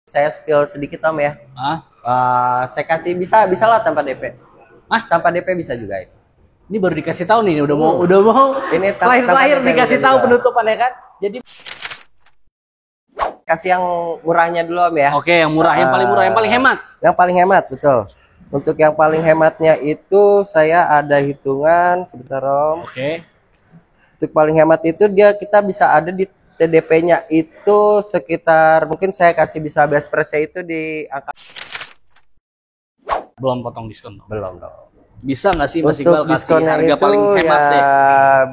Saya spill sedikit Om ya. Saya kasih bisa lah tanpa DP. Tanpa DP bisa juga ini. Ini baru dikasih tahu nih, udah mau ini terakhir dikasih tahu penutupan ya kan. Jadi kasih yang murahnya dulu Om ya. Oke, yang murah, yang paling murah, yang paling hemat. Yang paling hemat, betul. Untuk yang paling hematnya itu saya ada hitungan sebentar Om. Oke. Untuk paling hemat itu kita bisa ada di TDP-nya itu sekitar, mungkin saya kasih bisa best price itu di angka. Belum potong diskon dong. Belum dong. Bisa nggak sih Mas Iqbal kasih harga paling hemat ya, deh?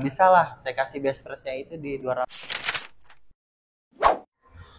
Bisa lah, saya kasih best price-nya itu di 200.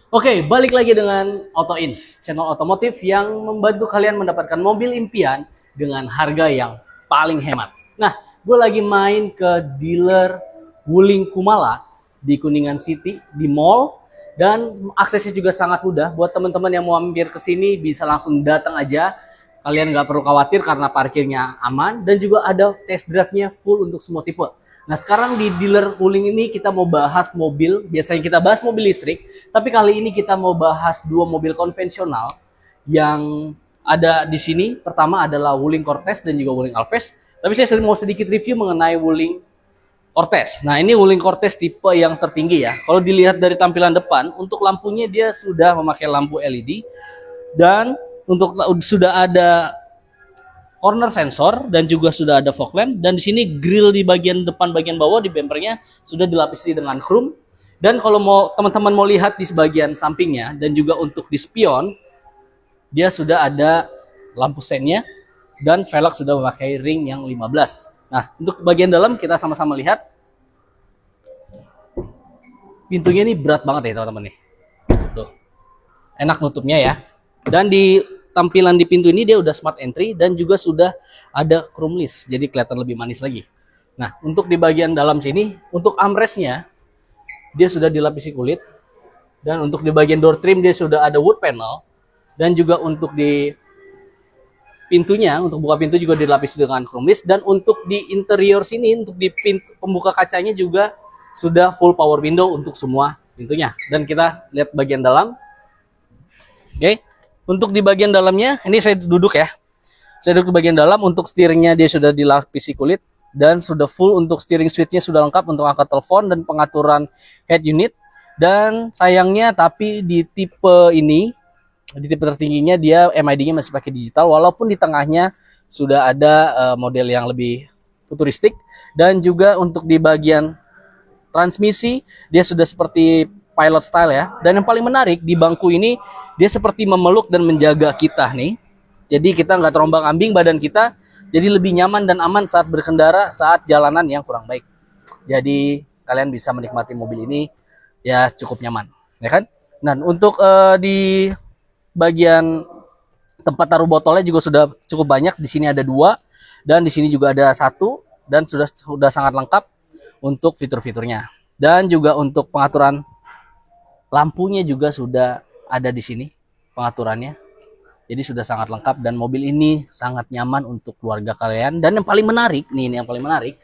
Oke, balik lagi dengan AutoIns, channel otomotif yang membantu kalian mendapatkan mobil impian dengan harga yang paling hemat. Nah, gue lagi main ke dealer Wuling Kumala di Kuningan City, di mall, dan aksesnya juga sangat mudah. Buat teman-teman yang mau mampir ke sini bisa langsung datang aja. Kalian nggak perlu khawatir karena parkirnya aman, dan juga ada test drive-nya full untuk semua tipe. Nah, sekarang di dealer Wuling ini kita mau bahas mobil. Biasanya kita bahas mobil listrik, tapi kali ini kita mau bahas dua mobil konvensional yang ada di sini. Pertama adalah Wuling Cortez dan juga Wuling Alphard. Tapi saya mau sedikit review mengenai Wuling Cortez. Nah, ini Wuling Cortez tipe yang tertinggi ya. Kalau dilihat dari tampilan depan, untuk lampunya dia sudah memakai lampu LED, dan untuk sudah ada corner sensor, dan juga sudah ada fog lamp, dan di sini grill di bagian depan bagian bawah di bempernya sudah dilapisi dengan chrome. Dan kalau mau teman-teman mau lihat di sebagian sampingnya dan juga untuk di spion, dia sudah ada lampu sennya, dan velg sudah memakai ring yang 15. Nah, untuk bagian dalam kita sama-sama lihat. Pintunya ini berat banget ya teman-teman nih. Tuh. Enak nutupnya ya. Dan di tampilan di pintu ini dia udah smart entry dan juga sudah ada chrome list. Jadi kelihatan lebih manis lagi. Nah, untuk di bagian dalam sini, untuk armrestnya dia sudah dilapisi kulit. Dan untuk di bagian door trim dia sudah ada wood panel. Dan juga untuk di pintunya, untuk buka pintu juga dilapisi dengan chrome list, dan untuk di interior sini, untuk di pintu pembuka kacanya juga sudah full power window untuk semua pintunya. Dan kita lihat bagian dalam. Oke. Untuk di bagian dalamnya, ini saya duduk ya. Saya duduk di bagian dalam. Untuk steeringnya dia sudah dilapisi kulit dan sudah full untuk steering switchnya sudah lengkap untuk angkat telepon dan pengaturan head unit. Dan sayangnya tapi di tipe ini, di tipe tertingginya dia MID-nya masih pakai digital, walaupun di tengahnya sudah ada model yang lebih futuristik. Dan juga untuk di bagian transmisi dia sudah seperti pilot style ya. Dan yang paling menarik di bangku ini dia seperti memeluk dan menjaga kita nih. Jadi kita nggak terombang-ambing badan kita, jadi lebih nyaman dan aman saat berkendara saat jalanan yang kurang baik. Jadi kalian bisa menikmati mobil ini ya cukup nyaman, ya kan? Dan untuk di bagian tempat taruh botolnya juga sudah cukup banyak. Di sini ada 2 dan di sini juga ada 1, dan sudah sangat lengkap untuk fitur-fiturnya. Dan juga untuk pengaturan lampunya juga sudah ada di sini pengaturannya. Jadi sudah sangat lengkap dan mobil ini sangat nyaman untuk keluarga kalian. Dan yang paling menarik nih, ini yang paling menarik.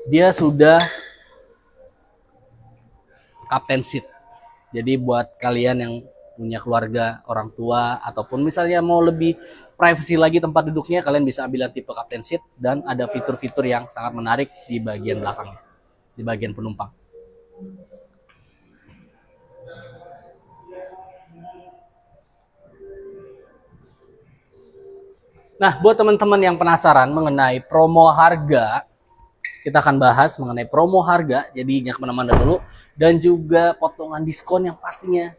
Dia sudah captain seat. Jadi buat kalian yang punya keluarga, orang tua, ataupun misalnya mau lebih privacy lagi tempat duduknya, kalian bisa ambil yang tipe captain seat, dan ada fitur-fitur yang sangat menarik di bagian belakangnya, di bagian penumpang. Nah, buat teman-teman yang penasaran mengenai promo harga, kita akan bahas mengenai promo harga, jadi jangan kemana-mana dulu. Dan juga potongan diskon yang pastinya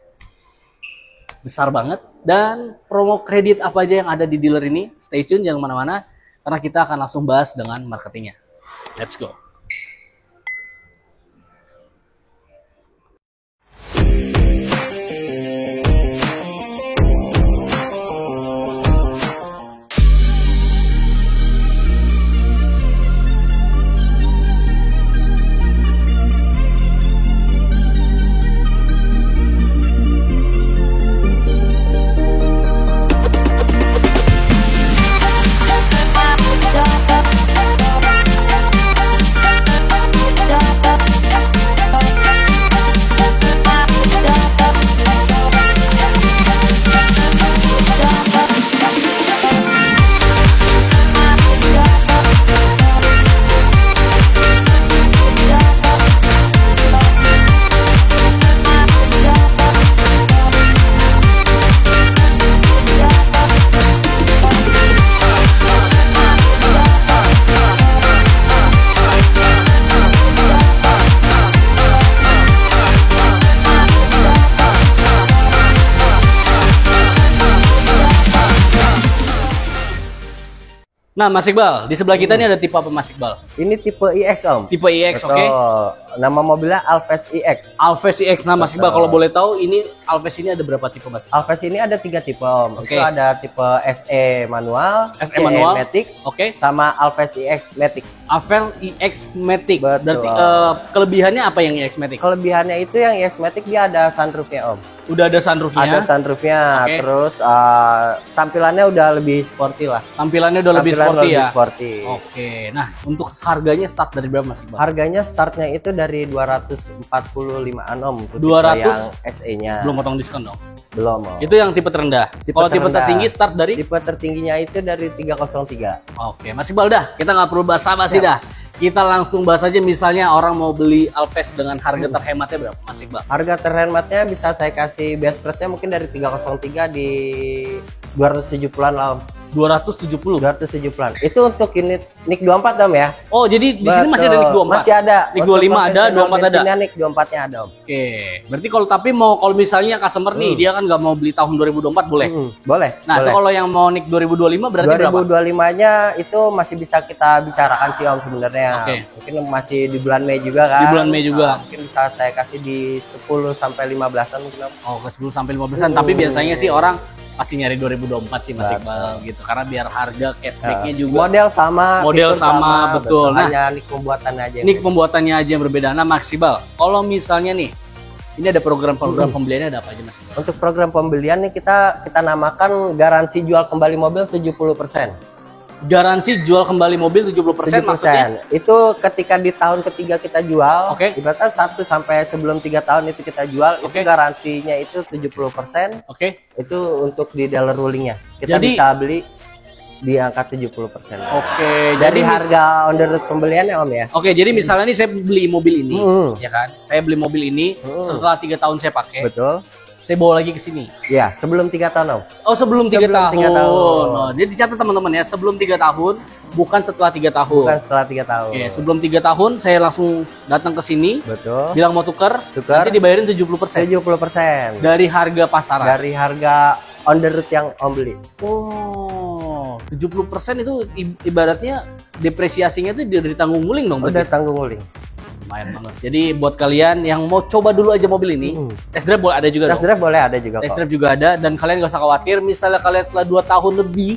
besar banget. Dan promo kredit apa aja yang ada di dealer ini. Stay tune, jangan kemana-mana, karena kita akan langsung bahas dengan marketingnya. Let's go. Nah, Mas Iqbal, di sebelah kita ini ada tipe apa, Mas Iqbal? Ini tipe iX Om. Tipe iX, oke. Betul. Nama mobilnya Alves iX. Alves iX. Nah, Mas Iqbal, kalau boleh tahu ini Alves ini ada berapa tipe, Mas? Alves ini ada 3 tipe Om. Oke. Itu ada tipe SE manual, SE manual, Matic, oke. sama Alves iX Matic. Alves iX Matic. Betul. Berarti kelebihannya apa yang iX Matic? Kelebihannya itu yang iX Matic dia ada sunroofnya Om. Udah ada sunroofnya. Ada sunroofnya, Oke. terus tampilannya udah lebih sporty lah. Tampilannya udah lebih Tampilan sporty lebih ya. sporty. Oke. Nah, untuk harganya start dari berapa, Mas Iqbal? Harganya startnya itu dari 245-an Om untuk 200? tipe yang SE-nya. Belum potong diskon dong. Belum Om. Itu yang tipe terendah. Tipe Kalau tipe terendah. tertinggi start dari Tipe tertingginya itu dari 303. Oke, Mas Iqbal dah. Kita nggak perlu basa-basi dah. Kita langsung bahas aja, misalnya orang mau beli Alves dengan harga terhematnya berapa, Mas Iqbal? Harga terhematnya bisa saya kasih best price-nya mungkin dari 303 di 270-an lah Om. 270. 270-an. Itu untuk ini NIK 24 Om ya. Oh, jadi di sini masih ada NIK 24. Masih ada. NIK Untuk 25 ada, 24 ada. bensinnya NIK 24-nya ada Om. Oke. Berarti kalau misalnya customer nih, dia kan nggak mau beli tahun 2024 boleh. Boleh. Nah, itu boleh. kalau yang mau NIK 2025 berarti berapa? 2025-nya itu masih bisa kita bicarakan sih Om sebenarnya. Oke. Mungkin masih di bulan Mei juga kan. Di bulan Mei juga. Mungkin bisa saya kasih di 10 sampai 15-an mungkin Om. Oh, ke 10 sampai 15-an. Tapi biasanya sih orang pasti nyari 2024 sih, Mas Iqbal gitu. Karena biar harga cashbacknya juga. Model sama, Model fitur sama, betul. Nah, hanya NIK pembuatannya aja. NIK pembuatannya aja yang berbeda. Nah, Mas Iqbal, kalau misalnya nih, ini ada program-program pembeliannya ada apa aja, Mas Iqbal? Untuk program pembelian nih kita namakan garansi jual kembali mobil 70%. Garansi jual kembali mobil 70%, maksudnya? Itu ketika di tahun ketiga kita jual, Oke. ibaratnya 1 sampai sebelum 3 tahun itu kita jual, Oke. itu garansinya itu 70%. Oke. Itu untuk di dealer rulingnya. Kita Jadi- bisa beli di angka 70%. Oke, Dari jadi harga on the road pembeliannya Om ya. Oke, jadi misalnya nih saya beli mobil ini, Hmm. ya kan? Saya beli mobil ini, setelah 3 tahun saya pakai, Betul. saya bawa lagi ke sini. Ya, sebelum 3 tahun Om. Oh, sebelum 3 Sebelum tahun. 3 tahun. Oh, jadi catat teman-teman ya, sebelum 3 tahun, bukan setelah 3 tahun. Bukan setelah 3 tahun. Oke, sebelum 3 tahun saya langsung datang ke sini, Betul. bilang mau tuker, Tuker. nanti dibayarin 70% 70% dari harga pasaran. dari harga on the road yang Om beli. Oh, 70% itu ibaratnya depresiasinya itu dari tanggung guling dong Udah berarti. tanggung guling. Lumayan banget. Jadi buat kalian yang mau coba dulu aja mobil ini, test drive boleh ada juga Test dong. drive boleh ada juga Test kok. drive juga ada, dan kalian gak usah khawatir misalnya kalian setelah 2 tahun lebih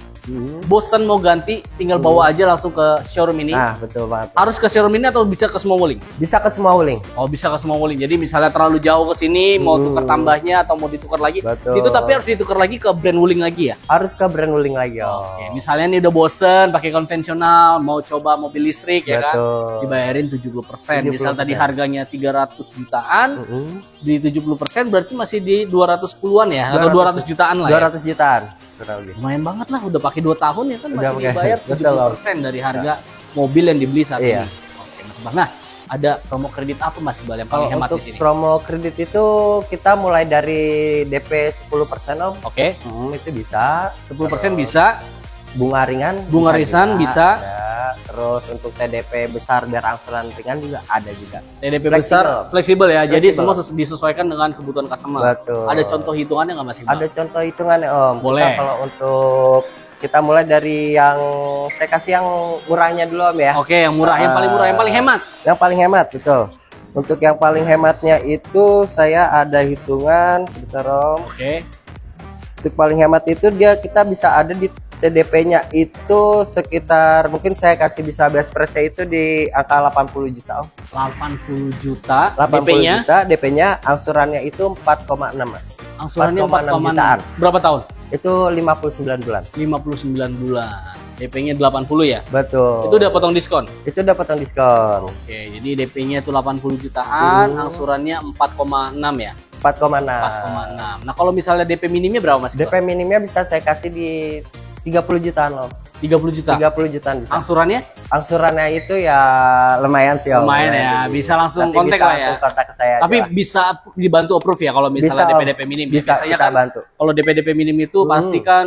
bosan mau ganti, tinggal bawa aja langsung ke showroom ini. Nah, betul banget. Harus ke showroom ini atau bisa ke semua wuling? Bisa ke semua wuling. Oh, bisa ke semua wuling. Jadi misalnya terlalu jauh ke sini mau tukar tambahnya atau mau ditukar lagi, Betul. itu tapi harus ditukar lagi ke brand wuling lagi ya. Harus ke brand wuling lagi Om. Oke, misalnya nih udah bosen pakai konvensional, mau coba mobil listrik ya kan, Betul. dibayarin 70%. Misal 70%. tadi harganya 300 jutaan, Mm-mm. di 70% berarti masih di 210-an ya, atau 200 jutaan lah ya. 200 jutaan. kurang lebih. Lumayan banget lah, udah pakai 2 tahun ya kan, Udah masih pakai. dibayar Betul, 70% dari harga mobil yang dibeli saat Iya. ini. Oke, Mas Iqbal. Nah, ada promo kredit apa Mas Iqbal yang paling Kalau hemat untuk di sini? promo kredit itu kita mulai dari DP 10% Om. Oke, Itu bisa. 10% bisa. Bunga ringan. Bunga ringan juga, bisa. ada. Terus untuk TDP besar biar angsuran ringan juga ada juga. TDP Fleksibel. besar, fleksibel ya. Jadi Fleksibel. semua disesuaikan dengan kebutuhan customer. Betul. Ada contoh hitungannya nggak Mas Iqbal? Ada contoh hitungannya Om. Boleh. Kita kalau untuk kita mulai dari yang saya kasih yang murahnya dulu Om ya. Oke, yang murah, yang paling murah, yang paling hemat. Yang paling hemat betul. Untuk yang paling hematnya itu saya ada hitungan sebentar Om. Oke. Untuk paling hemat itu kita bisa ada di TDP-nya itu sekitar mungkin saya kasih bisa best price itu di angka 80 juta Om. 80 juta 80 DP-nya. juta DP-nya angsurannya itu 4,6. Angsurannya 4,6 4,6. jutaan. Berapa tahun? Itu 59 bulan. 59 bulan. DP-nya 80 ya. Betul. Itu udah potong diskon. Itu udah potong diskon. Oke, jadi DP-nya itu 80 jutaan, angsurannya 4,6 ya. 4,6. 4,6. Nah, kalau misalnya DP minimnya berapa Mas? DP minimnya bisa saya kasih di 30 jutaan Om. 30 juta. 30 jutaan bisa. Angsurannya Angsurannya itu ya lumayan sih Om. lumayan ya. Bisa langsung Nanti kontak bisa lah ya. langsung kontak ke saya Tapi aja lah. bisa dibantu approve ya kalau misalnya Bisa, Om. DP-DP minim. Bisa Biasanya kita kan bantu. kalau DP-DP minim itu pasti kan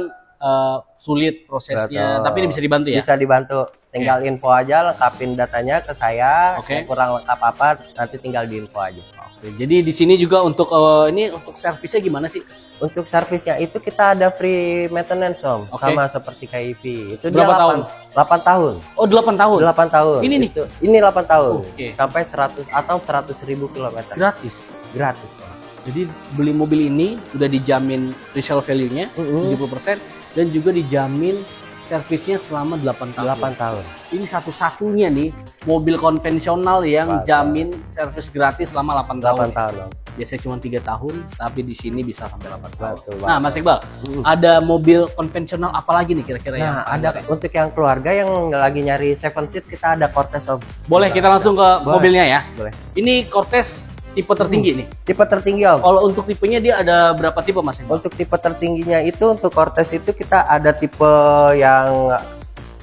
sulit prosesnya. Betul. Tapi ini bisa dibantu ya. Bisa dibantu. Tinggal info aja, lengkapin datanya ke saya. Oke. Yang kurang lengkap apa nanti tinggal diinfo aja. Jadi di sini juga untuk ini untuk servisnya gimana sih? Untuk servisnya itu kita ada free maintenance Om, Oke. sama seperti KIV. Itu Berapa dia tahun? 8 tahun. Oh 8 tahun. 8 tahun. Ini nih? Ini 8 tahun. Oke. Sampai 100 atau 100.000 kilometer. Gratis. Gratis Om. Jadi beli mobil ini udah dijamin resale value-nya 70% dan juga dijamin servisnya selama 8 tahun. 8 tahun. Ini satu-satunya nih mobil konvensional yang Betul. jamin servis gratis selama 8 tahun. 8 tahun Om. Biasanya cuma 3 tahun, tapi di sini bisa sampai 8 tahun. Betul, Nah, Mas Iqbal, ada mobil konvensional apa lagi nih kira-kira yang Nah, paling ada laris? untuk yang keluarga yang lagi nyari 7 seat kita ada Cortez Om. Boleh kita langsung ke Boleh. mobilnya ya. Boleh. Ini Cortez tipe tertinggi nih. Tipe tertinggi Om. Kalau untuk tipenya dia ada berapa tipe Mas Iqbal? Untuk tipe tertingginya itu untuk Cortez itu kita ada tipe yang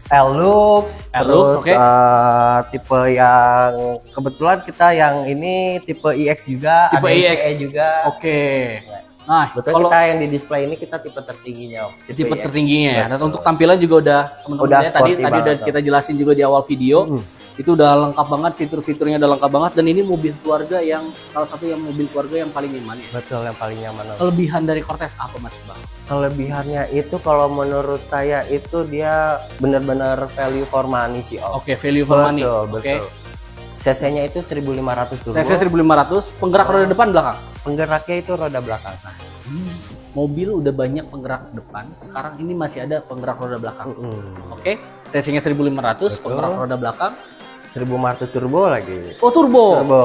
L-Lux, L-Lux, terus oke. tipe yang kebetulan kita yang ini tipe iX juga, Tipe ada iX. MPE juga. Oke. Nah, Betul, kalau kita yang di display ini kita tipe tertingginya Om. tipe iX. tertingginya ya. Dan Betul. untuk tampilan juga udah teman-teman Udah lihat tadi sporty tadi banget, udah Om. kita jelasin juga di awal video. Itu udah lengkap banget, fitur-fiturnya udah lengkap banget dan ini mobil keluarga yang salah satu yang mobil keluarga yang paling nyaman ya. Betul, yang paling nyaman Om. Kelebihan dari Cortez apa Mas Iqbal? Kelebihannya itu kalau menurut saya itu dia benar-benar value for money sih Om. Oke, value for money. Betul, Oke. betul. CC-nya itu 1500 turbo. CC 1500, penggerak roda depan belakang. Penggeraknya itu roda belakang. Mobil udah banyak penggerak depan, sekarang ini masih ada penggerak roda belakang. Oke, CC-nya 1500, Betul. penggerak roda belakang. 1500 turbo lagi. Oh, turbo. Turbo.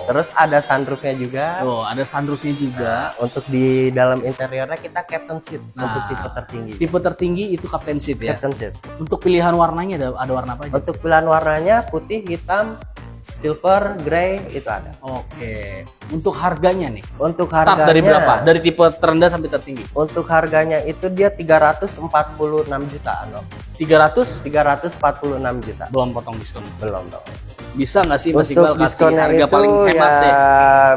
Terus ada sunroofnya juga. Oh, ada sunroofnya juga. Untuk di dalam interiornya kita captain seat Nah, untuk tipe tertinggi. Tipe tertinggi itu captain seat ya. Captain seat. Untuk pilihan warnanya ada warna apa aja? Untuk pilihan warnanya putih, hitam, silver, grey itu ada. Oke. Untuk harganya nih. Untuk Start harganya dari berapa? Dari tipe terendah sampai tertinggi. Untuk harganya itu dia 346 jutaan loh. 300 346 juta. belum potong diskon. Belum dong. Bisa nggak sih Mas Iqbal kasih diskonnya harga itu paling hemat ya deh?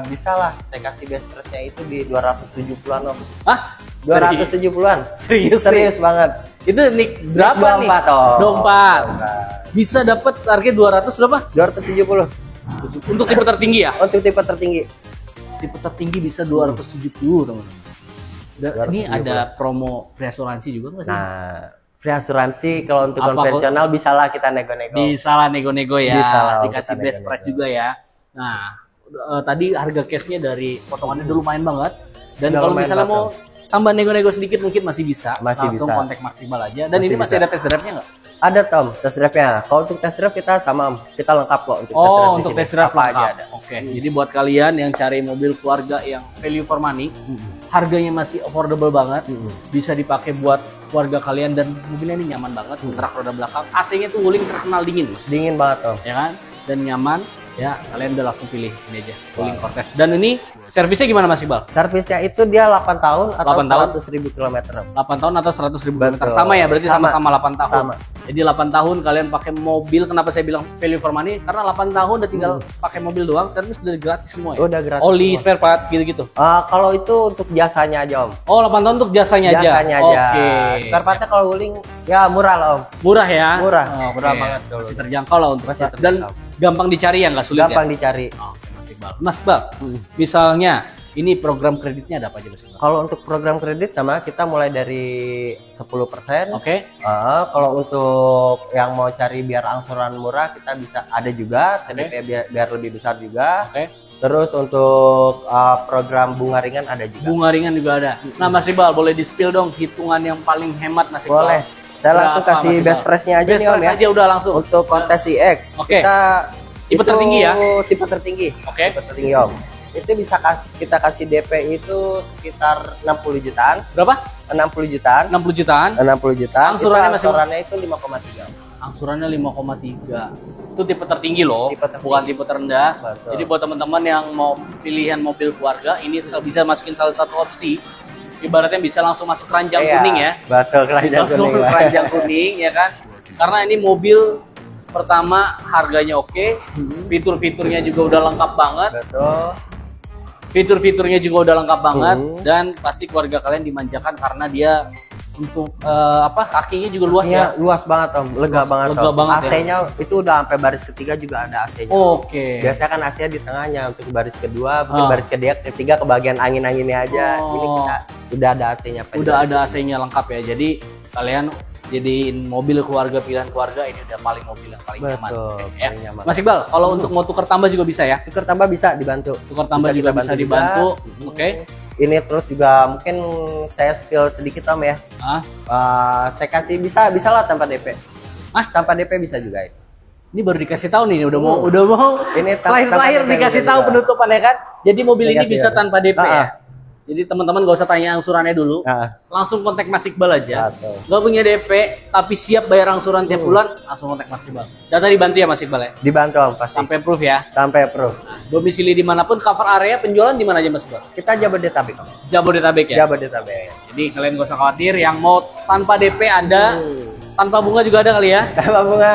bisa lah. Saya kasih best price-nya itu di 270-an loh. Hah? 270-an. Serius? Serius banget. Itu nih berapa nih? 24 oh. 24. Bisa dapat harga 200 berapa? 270 Untuk tipe tertinggi ya? untuk tipe tertinggi. Tipe tertinggi bisa 270 teman. Dan ini 270. ada promo free asuransi juga nggak sih? Nah, free asuransi kalau untuk Apa konvensional bisalah kita nego-nego. Bisa lah nego-nego ya, Bisa lah, dikasih kita best nego-nego. price juga ya. Nah, tadi harga cashnya dari potongannya udah lumayan banget. Dan Udah kalau lumayan misalnya banget, mau tambah nego-nego sedikit mungkin masih bisa. Masih Langsung bisa. kontak maksimal aja. Dan Masih ini masih bisa. ada test drive-nya nggak? Ada Tom, test drive-nya. Kalau untuk test drive kita sama, kita lengkap kok untuk test drive Oh, di untuk sini. test drive apa lengkap. aja ada. Oke, jadi buat kalian yang cari mobil keluarga yang value for money, harganya masih affordable banget, bisa dipakai buat keluarga kalian dan mobilnya ini nyaman banget, gerak roda belakang, AC-nya tuh nguling terkenal dingin, Mas. Dingin banget Tom. Ya kan? Dan nyaman, ya kalian udah langsung pilih ini aja, Wuling Cortez. Dan ini servisnya gimana Mas Iqbal? Servisnya itu dia 8 tahun atau 8 tahun? 100.000 kilometer. 8 tahun atau 100.000 Betul. kilometer? Sama ya, berarti Sama. sama-sama 8 tahun. Sama. Jadi 8 tahun kalian pakai mobil, kenapa saya bilang value for money? Karena 8 tahun udah tinggal pakai mobil doang, servis udah gratis semua ya? Udah gratis Oli, semua. spare part, gitu-gitu. Kalau itu untuk jasanya aja Om. Oh, 8 tahun untuk jasanya aja? Jasanya aja. Oke. Spare partnya kalau wuling ya murah lah Om. Murah ya? Murah. Oke. Murah banget kalau Masih ini. terjangkau lah untuk Masih starter. Dan terjangkau. gampang dicari ya, nggak sulit Gampang ya? dicari. Oke, Mas Iqbal. Mas Iqbal, misalnya ini program kreditnya ada apa aja Mas Iqbal? Kalau untuk program kredit sama kita mulai dari 10%. Oke. Kalau untuk yang mau cari biar angsuran murah kita bisa ada juga TDP biar lebih besar juga. Oke. Terus untuk program bunga ringan ada juga. Bunga ringan juga ada. Nah, Mas Iqbal boleh di-spill dong hitungan yang paling hemat Mas Iqbal. Boleh. Saya langsung Berapa, kasih Mas best Iqbal? price-nya aja Best nih Om price ya. aja udah langsung. Untuk Cortez iX Oke. kita Tipe itu tertinggi ya? Tipe tertinggi. Oke. Tipe tertinggi Om. Itu bisa kita kasih DP itu sekitar 60 jutaan. Berapa? 60 jutaan. 60 jutaan. 60 jutaan. Angsurannya masih- angsurannya itu 5,3. Angsurannya 5,3. Itu tipe tertinggi loh, Tipe tertinggi. bukan tipe terendah. Betul. Jadi buat teman-teman yang mau pilihan mobil keluarga, ini bisa masukin salah satu opsi. Ibaratnya bisa langsung masuk keranjang Iya, kuning ya. Betul, Bisa keranjang langsung kuning. masuk keranjang kuning ya kan. Karena ini mobil pertama harganya oke, fitur-fiturnya juga udah lengkap banget. Betul. Fitur-fiturnya juga udah lengkap banget dan pasti keluarga kalian dimanjakan karena dia Untuk kakinya juga luas Iya, ya. luas banget Om, lega banget lega Om. banget ya. AC-nya itu udah sampai baris ketiga juga ada AC-nya. Oke. Biasanya kan AC-nya di tengahnya, untuk baris kedua, mungkin Ah. baris ketiga ke bagian angin-anginnya aja. Oh. Ini kita udah ada AC-nya. Udah ada AC-nya lengkap ya. Jadi kalian jadiin mobil keluarga, pilihan keluarga, ini udah mobil yang paling nyaman. Betul, Oke, ya. paling nyaman. Mas Iqbal, kalau untuk mau tukar tambah juga bisa ya? Tukar tambah bisa dibantu. Tukar tambah juga bisa dibantu. Oke. Ini terus juga mungkin saya spill sedikit Om ya. Saya kasih bisa lah tanpa DP. Tanpa DP bisa juga ini. Ini baru dikasih tahu nih, udah mau Ini terakhir DP dikasih bisa tahu juga. penutupan ya kan. Jadi mobil Saya ini kasih bisa ya. tanpa DP ya. Jadi teman-teman gak usah tanya angsurannya dulu, langsung kontak Mas Iqbal aja. Gak punya DP tapi siap bayar angsuran tiap bulan, langsung kontak Mas Iqbal. Data dibantu ya Mas Iqbal ya? Dibantu Om pasti. Sampai proof ya? Sampai approve. Domisili dimanapun, cover area penjualan di mana aja Mas Iqbal? Kita Jabodetabek Om. Jabodetabek ya? Jabodetabek. Jadi kalian gak usah khawatir, yang mau tanpa DP ada, tanpa bunga juga ada kali ya? Tanpa bunga.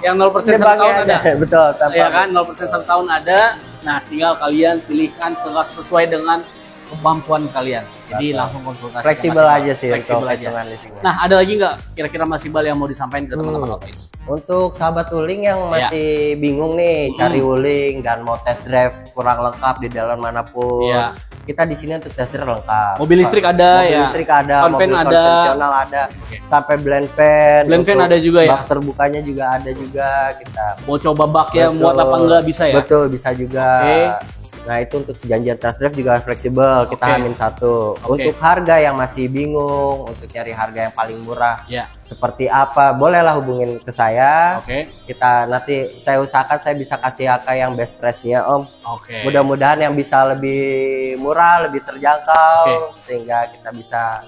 Yang 0% 1 tahun ada? Betul, tanpa. Ya kan, 0% 1 tahun ada. Nah, tinggal kalian pilihkan sesuai dengan kemampuan kalian. Jadi langsung konsultasi. Fleksibel ke Mas Iqbal. aja sih. Fleksibel untuk aja. hitungan leasingnya. Nah, ada lagi nggak kira-kira Mas Iqbal yang mau disampaikan ke teman-teman Outlaws? Untuk sahabat Wuling yang masih bingung nih cari Wuling dan mau test drive kurang lengkap di jalan manapun, Iya. kita di sini untuk test drive lengkap. Mobil listrik ada Mobil ya. listrik ada, Konven mobil ada. konvensional ada, sampai blend fan. Blend fan untuk ada juga ya? Bak terbukanya juga ada juga kita. Mau coba bak ya, muat apa enggak bisa ya? Betul, bisa juga. Oke. Nah itu untuk janjian test drive juga fleksibel, kita Oke. H-1. Untuk harga yang masih bingung, untuk cari harga yang paling murah, Ya. seperti apa, bolehlah hubungin ke saya. Oke. Kita nanti saya usahakan saya bisa kasih harga yang best price-nya Om. Oke. Mudah-mudahan yang bisa lebih murah, lebih terjangkau, Oke. sehingga kita bisa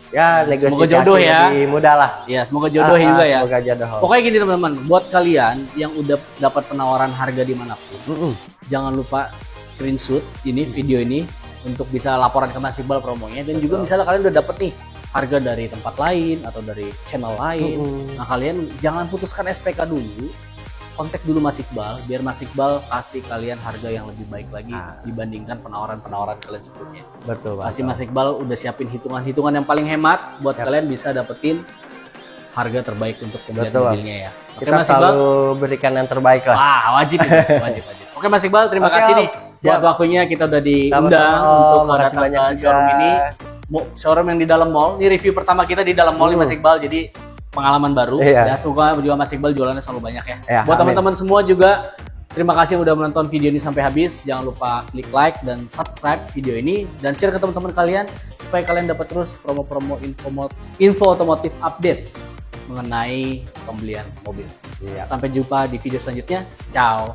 ya negosiasi Semoga jodoh ya. lebih mudah lah. Ya, semoga jodoh juga ya. Semoga jodoh. Pokoknya gini teman-teman, buat kalian yang udah dapat penawaran harga dimanapun, jangan lupa screenshot ini video ini untuk bisa laporan ke Mas Iqbal promonya, dan juga misalnya kalian udah dapet nih harga dari tempat lain atau dari channel lain. Nah, kalian jangan putuskan SPK dulu, kontak dulu Mas Iqbal biar Mas Iqbal kasih kalian harga yang lebih baik lagi dibandingkan penawaran-penawaran kalian sebelumnya. Betul, Pasti Mas Iqbal udah siapin hitungan-hitungan yang paling hemat buat kalian bisa dapetin harga terbaik untuk pembelian Betul, mobilnya ya. Oke Kita Mas Iqbal. selalu berikan yang terbaik lah. Wah, wajib itu, wajib. Oke Mas Iqbal, terima Oke, kasih Om. nih Siap. buat waktunya, kita udah diundang Sama-sama, Om. untuk Makasih datang banyak ke juga. showroom ini. Showroom yang di dalam mall. Ini review pertama kita di dalam mall nih Mas Iqbal, jadi pengalaman baru. Iya. Ya, semoga juga Mas Iqbal jualannya selalu banyak ya. Ya, Buat amin. teman-teman semua juga, terima kasih yang udah menonton video ini sampai habis. Jangan lupa klik like dan subscribe video ini, dan share ke teman-teman kalian supaya kalian dapat terus promo-promo info otomotif update mengenai pembelian mobil. Iya. Sampai jumpa di video selanjutnya. Ciao.